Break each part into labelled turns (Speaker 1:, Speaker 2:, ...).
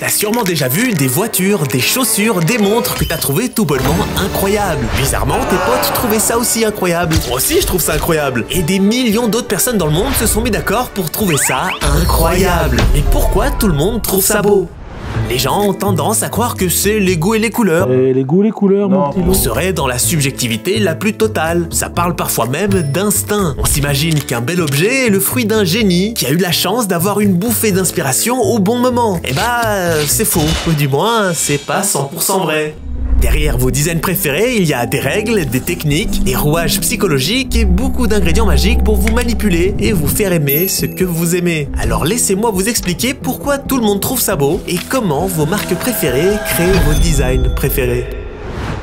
Speaker 1: T'as sûrement déjà vu des voitures, des chaussures, des montres que t'as trouvé tout bonnement incroyables. Bizarrement, tes potes trouvaient ça aussi incroyable. Moi aussi, je trouve ça incroyable. Et des millions d'autres personnes dans le monde se sont mis d'accord pour trouver ça incroyable. Mais pourquoi tout le monde trouve ça beau ? Les gens ont tendance à croire que c'est les goûts et les couleurs.
Speaker 2: Les goûts, les couleurs, mon petit loup.
Speaker 1: On serait dans la subjectivité la plus totale. Ça parle parfois même d'instinct. On s'imagine qu'un bel objet est le fruit d'un génie qui a eu la chance d'avoir une bouffée d'inspiration au bon moment. Eh bah, c'est faux. Ou du moins, c'est pas 100% vrai. Derrière vos designs préférés, il y a des règles, des techniques, des rouages psychologiques et beaucoup d'ingrédients magiques pour vous manipuler et vous faire aimer ce que vous aimez. Alors laissez-moi vous expliquer pourquoi tout le monde trouve ça beau et comment vos marques préférées créent vos designs préférés.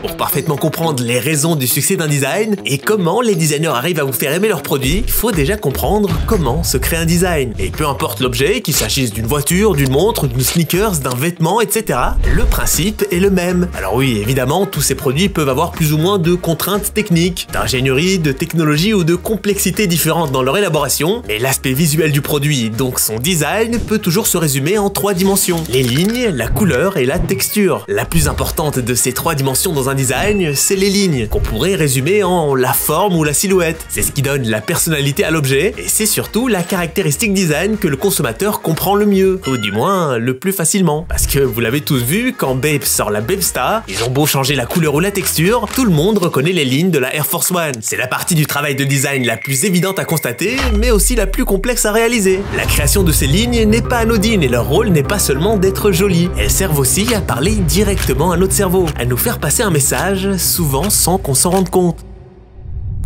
Speaker 1: Pour parfaitement comprendre les raisons du succès d'un design et comment les designers arrivent à vous faire aimer leurs produits, il faut déjà comprendre comment se crée un design. Et peu importe l'objet, qu'il s'agisse d'une voiture, d'une montre, d'une sneakers, d'un vêtement, etc., le principe est le même. Alors oui, évidemment, tous ces produits peuvent avoir plus ou moins de contraintes techniques, d'ingénierie, de technologie ou de complexité différentes dans leur élaboration, mais l'aspect visuel du produit, donc son design, peut toujours se résumer en 3 dimensions. Les lignes, la couleur et la texture. La plus importante de ces 3 dimensions dans un design, c'est les lignes, qu'on pourrait résumer en la forme ou la silhouette. C'est ce qui donne la personnalité à l'objet, et c'est surtout la caractéristique design que le consommateur comprend le mieux, ou du moins le plus facilement. Parce que vous l'avez tous vu, quand Bape sort la Bape Star, ils ont beau changer la couleur ou la texture, tout le monde reconnaît les lignes de la Air Force One. C'est la partie du travail de design la plus évidente à constater, mais aussi la plus complexe à réaliser. La création de ces lignes n'est pas anodine et leur rôle n'est pas seulement d'être jolies. Elles servent aussi à parler directement à notre cerveau, à nous faire passer un message, souvent sans qu'on s'en rende compte.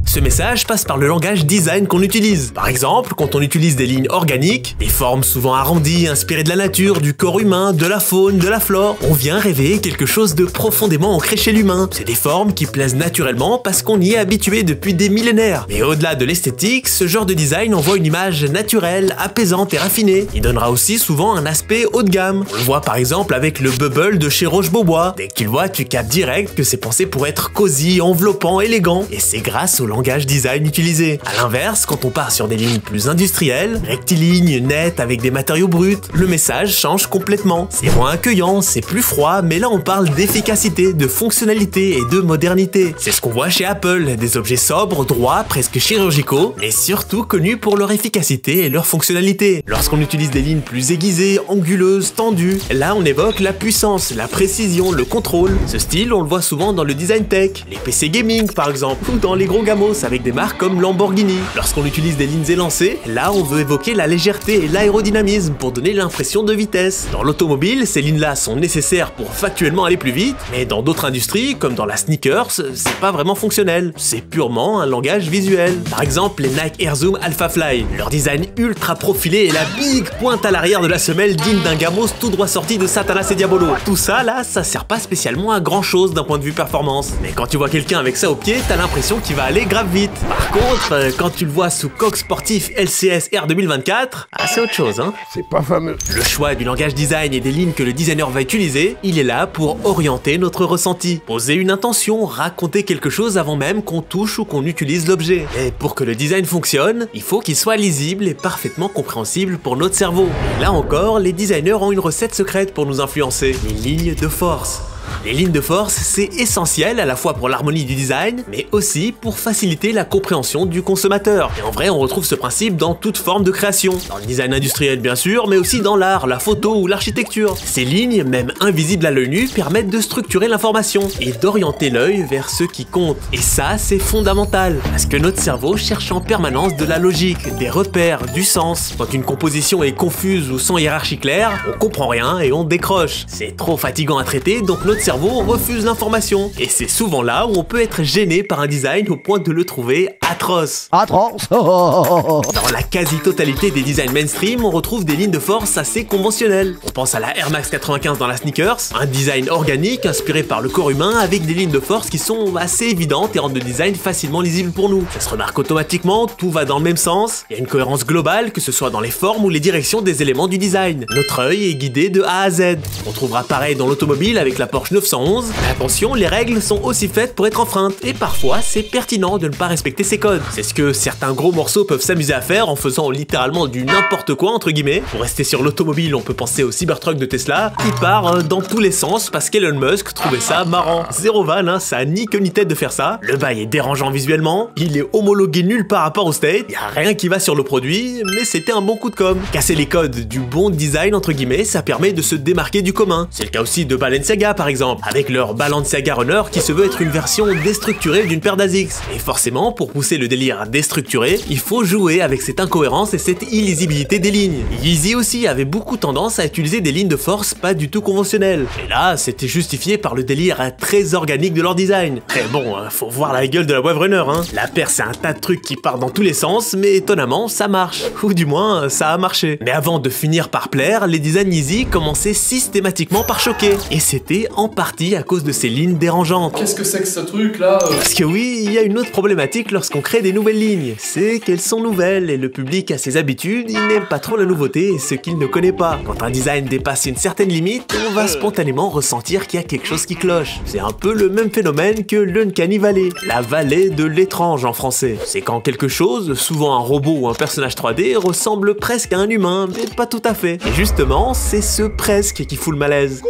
Speaker 1: Ce message passe par le langage design qu'on utilise. Par exemple, quand on utilise des lignes organiques, des formes souvent arrondies, inspirées de la nature, du corps humain, de la faune, de la flore, on vient réveiller quelque chose de profondément ancré chez l'humain. C'est des formes qui plaisent naturellement parce qu'on y est habitué depuis des millénaires. Mais au-delà de l'esthétique, ce genre de design envoie une image naturelle, apaisante et raffinée. Il donnera aussi souvent un aspect haut de gamme. On le voit par exemple avec le Bubble de chez Roche-Beaubois. Dès que tu le vois, tu captes direct que c'est pensé pour être cosy, enveloppant, élégant. Et c'est grâce au langage design utilisé. A l'inverse, quand on part sur des lignes plus industrielles, rectilignes, nettes, avec des matériaux bruts, le message change complètement. C'est moins accueillant, c'est plus froid, mais là on parle d'efficacité, de fonctionnalité et de modernité. C'est ce qu'on voit chez Apple, des objets sobres, droits, presque chirurgicaux, mais surtout connus pour leur efficacité et leur fonctionnalité. Lorsqu'on utilise des lignes plus aiguisées, anguleuses, tendues, là on évoque la puissance, la précision, le contrôle. Ce style, on le voit souvent dans le design tech, les PC gaming par exemple, ou dans les gros gamos avec des marques comme Lamborghini. Lorsqu'on utilise des lignes élancées, là on veut évoquer la légèreté et l'aérodynamisme pour donner l'impression de vitesse. Dans l'automobile, ces lignes-là sont nécessaires pour factuellement aller plus vite, mais dans d'autres industries, comme dans la sneakers, c'est pas vraiment fonctionnel. C'est purement un langage visuel. Par exemple, les Nike Air Zoom Alpha Fly. Leur design ultra profilé et la big pointe à l'arrière de la semelle digne d'un gamos tout droit sorti de Satanas et Diabolo. Tout ça, là, ça sert pas spécialement à grand chose d'un point de vue performance. Mais quand tu vois quelqu'un avec ça au pied, t'as l'impression qu'il va aller grave vite. Par contre, quand tu le vois sous coque sportif LCS R 2024, c'est autre chose, hein.
Speaker 2: C'est pas fameux.
Speaker 1: Le choix du langage design et des lignes que le designer va utiliser, il est là pour orienter notre ressenti, poser une intention, raconter quelque chose avant même qu'on touche ou qu'on utilise l'objet. Et pour que le design fonctionne, il faut qu'il soit lisible et parfaitement compréhensible pour notre cerveau. Et là encore, les designers ont une recette secrète pour nous influencer, les lignes de force. Les lignes de force, c'est essentiel à la fois pour l'harmonie du design, mais aussi pour faciliter la compréhension du consommateur. Et en vrai, on retrouve ce principe dans toute forme de création. Dans le design industriel bien sûr, mais aussi dans l'art, la photo ou l'architecture. Ces lignes, même invisibles à l'œil nu, permettent de structurer l'information et d'orienter l'œil vers ce qui compte. Et ça, c'est fondamental, parce que notre cerveau cherche en permanence de la logique, des repères, du sens. Quand une composition est confuse ou sans hiérarchie claire, on comprend rien et on décroche. C'est trop fatigant à traiter, donc notre cerveau refuse l'information. Et c'est souvent là où on peut être gêné par un design au point de le trouver atroce.
Speaker 2: Atroce.
Speaker 1: Dans la quasi-totalité des designs mainstream, on retrouve des lignes de force assez conventionnelles. On pense à la Air Max 95 dans la sneakers, un design organique inspiré par le corps humain avec des lignes de force qui sont assez évidentes et rendent le design facilement lisible pour nous. Ça se remarque automatiquement, tout va dans le même sens, il y a une cohérence globale que ce soit dans les formes ou les directions des éléments du design. Notre œil est guidé de A à Z. On trouvera pareil dans l'automobile avec la Porsche 911. Mais attention, les règles sont aussi faites pour être enfreintes et parfois c'est pertinent de ne pas respecter ces ses codes. C'est ce que certains gros morceaux peuvent s'amuser à faire en faisant littéralement du n'importe quoi entre guillemets. Pour rester sur l'automobile, on peut penser au Cybertruck de Tesla qui part dans tous les sens parce qu'Elon Musk trouvait ça marrant. Zéro van, hein, ça a ni queue ni tête de faire ça. Le bail est dérangeant visuellement, il est homologué nulle part à rapport au state, y a rien qui va sur le produit, mais c'était un bon coup de com. Casser les codes du bon design entre guillemets, ça permet de se démarquer du commun. C'est le cas aussi de Balenciaga par exemple, avec leur Balenciaga Runner qui se veut être une version déstructurée d'une paire d'Asics. Et forcément, pour pousser le délire déstructuré, il faut jouer avec cette incohérence et cette illisibilité des lignes. Yeezy aussi avait beaucoup tendance à utiliser des lignes de force pas du tout conventionnelles. Et là, c'était justifié par le délire très organique de leur design. Très bon, faut voir la gueule de la Wave Runner, hein. La paire, c'est un tas de trucs qui partent dans tous les sens, mais étonnamment, ça marche. Ou du moins, ça a marché. Mais avant de finir par plaire, les designs Yeezy commençaient systématiquement par choquer. Et c'était en partie à cause de ces lignes dérangeantes.
Speaker 2: Qu'est-ce que c'est que ce truc là
Speaker 1: Parce que oui, il y a une autre problématique lorsqu'on crée des nouvelles lignes. C'est qu'elles sont nouvelles et le public a ses habitudes, il n'aime pas trop la nouveauté et ce qu'il ne connaît pas. Quand un design dépasse une certaine limite, on va spontanément ressentir qu'il y a quelque chose qui cloche. C'est un peu le même phénomène que l'Uncanny Valley, la vallée de l'étrange en français. C'est quand quelque chose, souvent un robot ou un personnage 3D, ressemble presque à un humain, mais pas tout à fait. Et justement, c'est ce presque qui fout le malaise.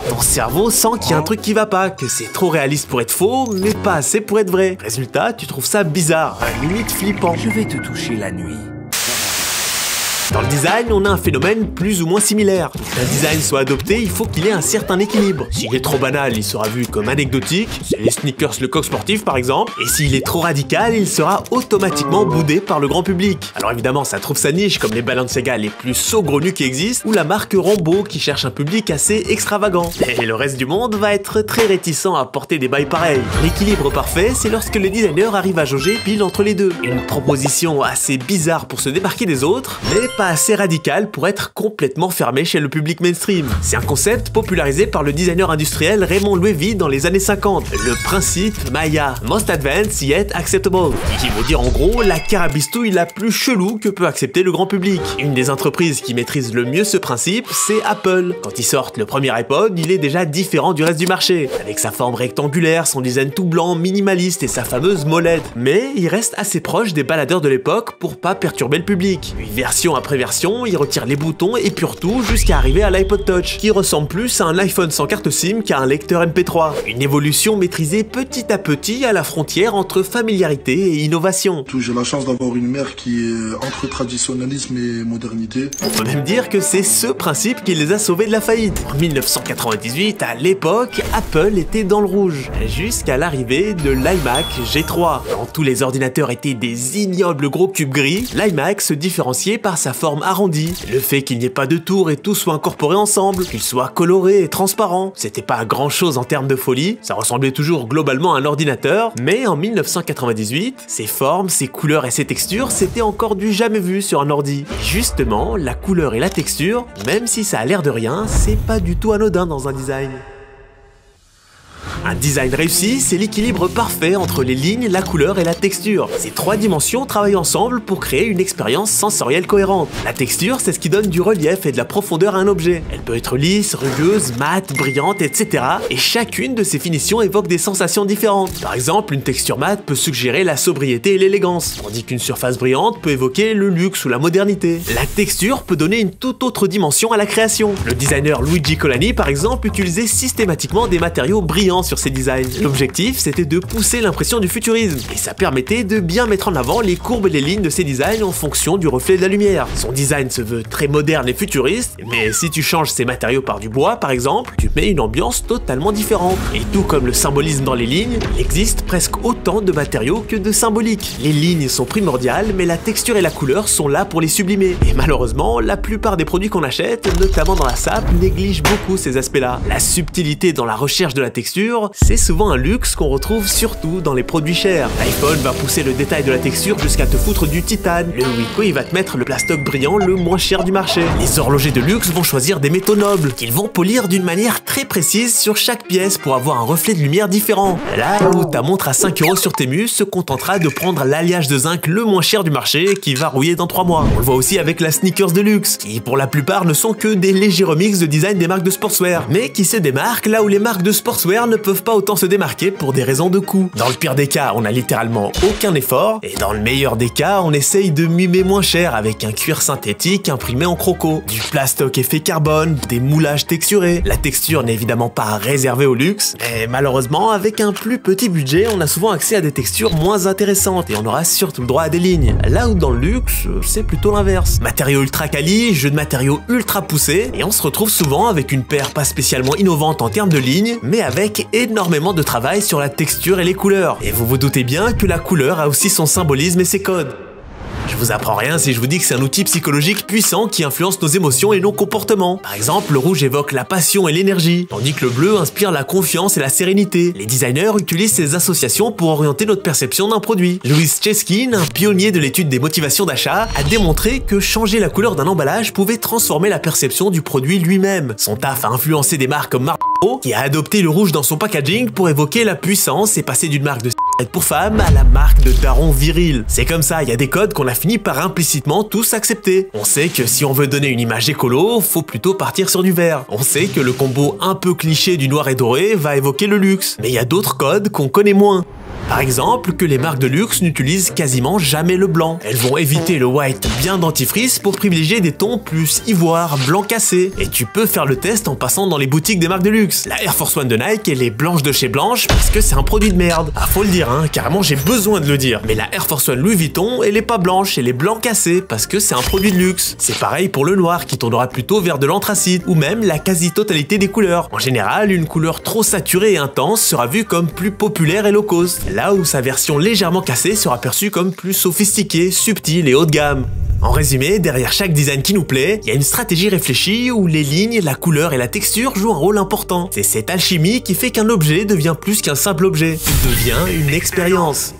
Speaker 1: Ton cerveau sent qu'il y a un truc qui va pas, que c'est trop réaliste pour être faux, mais pas assez pour être vrai. Résultat, tu trouves ça bizarre, limite flippant.
Speaker 3: Je vais te toucher la nuit.
Speaker 1: Dans le design, on a un phénomène plus ou moins similaire. Pour qu'un design soit adopté, il faut qu'il ait un certain équilibre. S'il est trop banal, il sera vu comme anecdotique, c'est les sneakers le coq sportif par exemple, et s'il est trop radical, il sera automatiquement boudé par le grand public. Alors évidemment, ça trouve sa niche comme les Balenciaga les plus saugrenus qui existent, ou la marque Rambo qui cherche un public assez extravagant. Et le reste du monde va être très réticent à porter des bails pareils. L'équilibre parfait, c'est lorsque le designer arrive à jauger pile entre les deux. Une proposition assez bizarre pour se démarquer des autres, mais pas assez radical pour être complètement fermé chez le public mainstream. C'est un concept popularisé par le designer industriel Raymond Loewy dans les années 50, le principe Maya, Most Advanced Yet Acceptable, qui veut dire en gros la carabistouille la plus chelou que peut accepter le grand public. Une des entreprises qui maîtrise le mieux ce principe, c'est Apple. Quand ils sortent le premier iPod, il est déjà différent du reste du marché, avec sa forme rectangulaire, son design tout blanc, minimaliste et sa fameuse molette. Mais il reste assez proche des baladeurs de l'époque pour pas perturber le public. Une version après version, il retire les boutons et pure tout jusqu'à arriver à l'iPod Touch, qui ressemble plus à un iPhone sans carte SIM qu'à un lecteur MP3. Une évolution maîtrisée petit à petit à la frontière entre familiarité et innovation.
Speaker 4: J'ai la chance d'avoir une mère qui est entre traditionnalisme et modernité.
Speaker 1: On peut même dire que c'est ce principe qui les a sauvés de la faillite. En 1998, à l'époque, Apple était dans le rouge, jusqu'à l'arrivée de l'iMac G3. Quand tous les ordinateurs étaient des ignobles gros cubes gris, l'iMac se différenciait par sa forme arrondie, le fait qu'il n'y ait pas de tour et tout soit incorporé ensemble, qu'il soit coloré et transparent. C'était pas grand chose en termes de folie, ça ressemblait toujours globalement à un ordinateur, mais en 1998, ses formes, ses couleurs et ses textures, c'était encore du jamais vu sur un ordi. Et justement, la couleur et la texture, même si ça a l'air de rien, c'est pas du tout anodin dans un design. Un design réussi, c'est l'équilibre parfait entre les lignes, la couleur et la texture. Ces trois dimensions travaillent ensemble pour créer une expérience sensorielle cohérente. La texture, c'est ce qui donne du relief et de la profondeur à un objet. Elle peut être lisse, rugueuse, mate, brillante, etc. Et chacune de ces finitions évoque des sensations différentes. Par exemple, une texture mate peut suggérer la sobriété et l'élégance, tandis qu'une surface brillante peut évoquer le luxe ou la modernité. La texture peut donner une toute autre dimension à la création. Le designer Luigi Colani, par exemple, utilisait systématiquement des matériaux brillants sur ses designs. L'objectif, c'était de pousser l'impression du futurisme, et ça permettait de bien mettre en avant les courbes et les lignes de ses designs en fonction du reflet de la lumière. Son design se veut très moderne et futuriste, mais si tu changes ses matériaux par du bois, par exemple, tu mets une ambiance totalement différente. Et tout comme le symbolisme dans les lignes, il existe presque autant de matériaux que de symboliques. Les lignes sont primordiales, mais la texture et la couleur sont là pour les sublimer. Et malheureusement, la plupart des produits qu'on achète, notamment dans la SAP, négligent beaucoup ces aspects-là. La subtilité dans la recherche de la texture, c'est souvent un luxe qu'on retrouve surtout dans les produits chers. L'iPhone va pousser le détail de la texture jusqu'à te foutre du titane. Le Wiko, il va te mettre le plastoc brillant le moins cher du marché. Les horlogers de luxe vont choisir des métaux nobles, qu'ils vont polir d'une manière très précise sur chaque pièce pour avoir un reflet de lumière différent. Là où ta montre à 5 € sur Temu se contentera de prendre l'alliage de zinc le moins cher du marché qui va rouiller dans 3 mois. On le voit aussi avec la sneakers de luxe, qui pour la plupart ne sont que des légers remixes de design des marques de sportswear, mais qui se démarquent là où les marques de sportswear ne peuvent peuvent pas autant se démarquer pour des raisons de coût. Dans le pire des cas, on a littéralement aucun effort, et dans le meilleur des cas, on essaye de mimer moins cher avec un cuir synthétique imprimé en croco, du plastoc effet carbone, des moulages texturés. La texture n'est évidemment pas réservée au luxe, et malheureusement, avec un plus petit budget, on a souvent accès à des textures moins intéressantes, et on aura surtout le droit à des lignes. Là où dans le luxe, c'est plutôt l'inverse. Matériaux ultra quali, jeu de matériaux ultra poussés, et on se retrouve souvent avec une paire pas spécialement innovante en termes de lignes, mais avec énormément de travail sur la texture et les couleurs. Et vous vous doutez bien que la couleur a aussi son symbolisme et ses codes. Je vous apprends rien si je vous dis que c'est un outil psychologique puissant qui influence nos émotions et nos comportements. Par exemple, le rouge évoque la passion et l'énergie, tandis que le bleu inspire la confiance et la sérénité. Les designers utilisent ces associations pour orienter notre perception d'un produit. Louis Cheskin, un pionnier de l'étude des motivations d'achat, a démontré que changer la couleur d'un emballage pouvait transformer la perception du produit lui-même. Son taf a influencé des marques comme Marlboro, qui a adopté le rouge dans son packaging pour évoquer la puissance et passer d'une marque de pour femmes à la marque de daron viril. C'est comme ça, il y a des codes qu'on a fini par implicitement tous accepter. On sait que si on veut donner une image écolo, faut plutôt partir sur du vert. On sait que le combo un peu cliché du noir et doré va évoquer le luxe. Mais il y a d'autres codes qu'on connaît moins. Par exemple, que les marques de luxe n'utilisent quasiment jamais le blanc. Elles vont éviter le white bien dentifrice pour privilégier des tons plus ivoire, blanc cassé. Et tu peux faire le test en passant dans les boutiques des marques de luxe. La Air Force One de Nike, elle est blanche de chez Blanche parce que c'est un produit de merde. Ah, faut le dire, hein, carrément j'ai besoin de le dire. Mais la Air Force One Louis Vuitton, elle est pas blanche, elle est blanc cassé parce que c'est un produit de luxe. C'est pareil pour le noir qui tournera plutôt vers de l'anthracite ou même la quasi-totalité des couleurs. En général, une couleur trop saturée et intense sera vue comme plus populaire et low cost. Là où sa version légèrement cassée sera perçue comme plus sophistiquée, subtile et haut de gamme. En résumé, derrière chaque design qui nous plaît, il y a une stratégie réfléchie où les lignes, la couleur et la texture jouent un rôle important. C'est cette alchimie qui fait qu'un objet devient plus qu'un simple objet, il devient une expérience.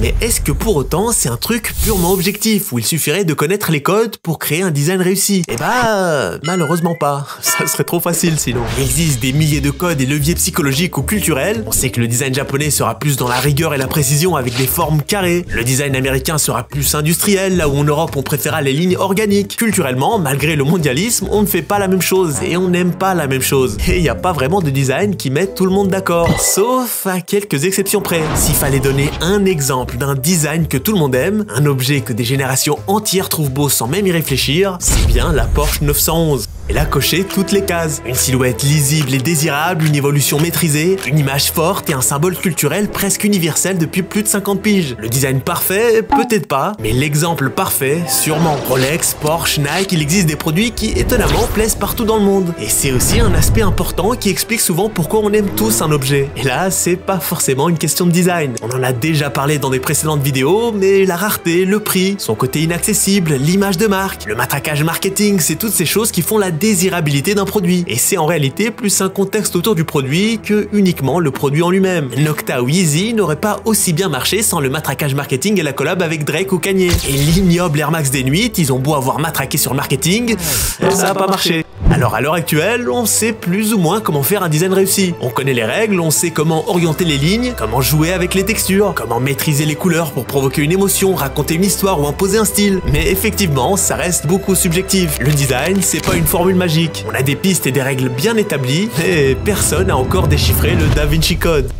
Speaker 1: Mais est-ce que pour autant c'est un truc purement objectif où il suffirait de connaître les codes pour créer un design réussi? Eh bah, malheureusement pas. Ça serait trop facile sinon. Il existe des milliers de codes et leviers psychologiques ou culturels. On sait que le design japonais sera plus dans la rigueur et la précision avec des formes carrées. Le design américain sera plus industriel, là où en Europe on préférera les lignes organiques. Culturellement, malgré le mondialisme, on ne fait pas la même chose et on n'aime pas la même chose. Et il n'y a pas vraiment de design qui mette tout le monde d'accord. Sauf à quelques exceptions près. S'il fallait donner un exemple d'un design que tout le monde aime, un objet que des générations entières trouvent beau sans même y réfléchir, c'est bien la Porsche 911. Elle a coché toutes les cases. Une silhouette lisible et désirable, une évolution maîtrisée, une image forte et un symbole culturel presque universel depuis plus de 50 piges. Le design parfait, peut-être pas, mais l'exemple parfait, sûrement. Rolex, Porsche, Nike, il existe des produits qui étonnamment plaisent partout dans le monde. Et c'est aussi un aspect important qui explique souvent pourquoi on aime tous un objet. Et là, c'est pas forcément une question de design. On en a déjà parlé dans des précédentes vidéos, mais la rareté, le prix, son côté inaccessible, l'image de marque, le matraquage marketing, c'est toutes ces choses qui font la désirabilité d'un produit. Et c'est en réalité plus un contexte autour du produit que uniquement le produit en lui-même. Nocta ou Yeezy n'aurait pas aussi bien marché sans le matraquage marketing et la collab avec Drake ou Kanye. Et l'ignoble Air Max des nuits, ils ont beau avoir matraqué sur le marketing, ça n'a pas marché. Alors à l'heure actuelle, on sait plus ou moins comment faire un design réussi. On connaît les règles, on sait comment orienter les lignes, comment jouer avec les textures, comment maîtriser les couleurs pour provoquer une émotion, raconter une histoire ou imposer un style. Mais effectivement, ça reste beaucoup subjectif. Le design, c'est pas une formule magique. On a des pistes et des règles bien établies, et personne n'a encore déchiffré le Da Vinci Code.